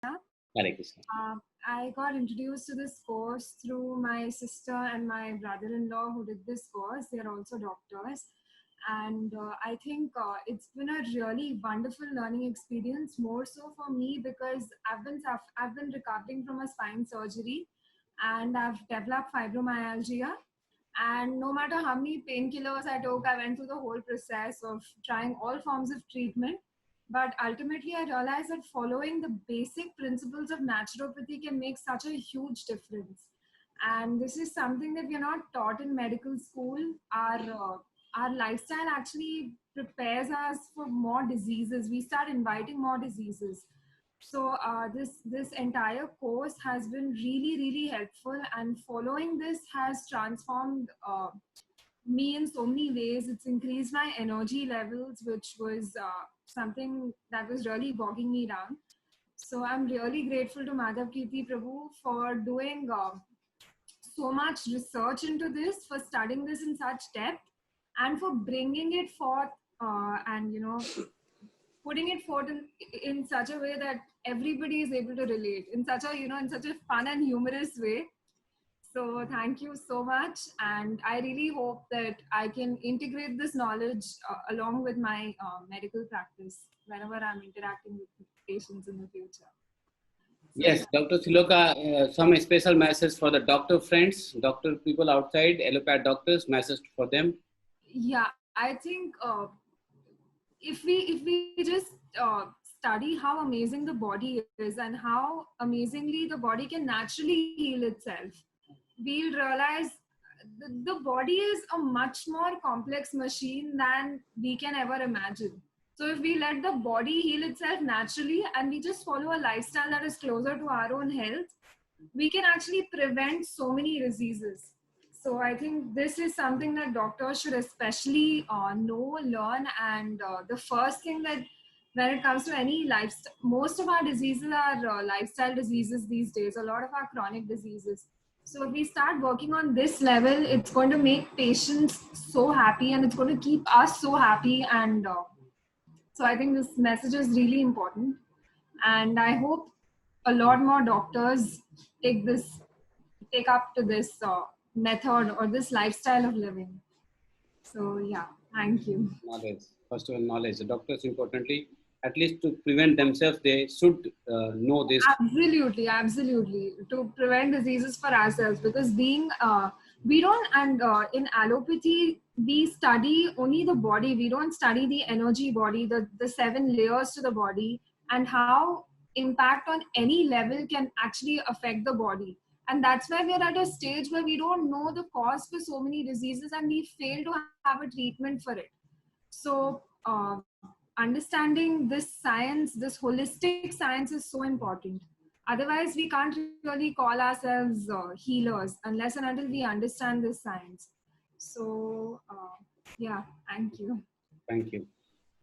Hare Krishna. I got introduced to this course through my sister and my brother-in-law who did this course. They are also doctors. And I think it's been a really wonderful learning experience, more so for me because I've been recovering from a spine surgery and I've developed fibromyalgia. And no matter how many painkillers I took, I went through the whole process of trying all forms of treatment. But ultimately, I realized that following the basic principles of naturopathy can make such a huge difference. And this is something that we're not taught in medical school. Our lifestyle actually prepares us for more diseases. We start inviting more diseases. So this entire course has been really helpful, and following this has transformed me in so many ways. It's increased my energy levels, which was something that was really bogging me down. So I'm really grateful to Madhav Kirti Prabhu for doing so much research into this, for studying this in such depth, and for bringing it forth and putting it forth in such a way that everybody is able to relate in such a in such a fun and humorous way. So thank you so much, and I really hope that I can integrate this knowledge along with my medical practice whenever I'm interacting with patients in the future. So Yes, Dr. Siloka, some special message for the doctor friends, doctor people outside, allopath doctors, message for them. yeah, I think if we just study how amazing the body is and how amazingly the body can naturally heal itself, we'll realize the body is a much more complex machine than we can ever imagine. So if we let the body heal itself naturally and we just follow a lifestyle that is closer to our own health, we can actually prevent so many diseases. So I think this is something that doctors should especially know, learn, and the first thing that when it comes to any lifestyle, most of our diseases are lifestyle diseases these days, a lot of our chronic diseases. So if we start working on this level, it's going to make patients so happy and it's going to keep us so happy. And so I think this message is really important. And I hope a lot more doctors take up to this method or this lifestyle of living. So yeah, thank you. Knowledge. First of all, knowledge. The doctors, importantly, at least to prevent themselves, they should know this. Absolutely, to prevent diseases for ourselves, because being we don't, and in allopathy we study only the body. We don't study the energy body, the seven layers to the body, and how impact on any level can actually affect the body. And that's why we're at a stage where we don't know the cause for so many diseases and we fail to have a treatment for it. So understanding this science, this holistic science, is so important. Otherwise, we can't really call ourselves healers unless and until we understand this science. So yeah, thank you. Thank you.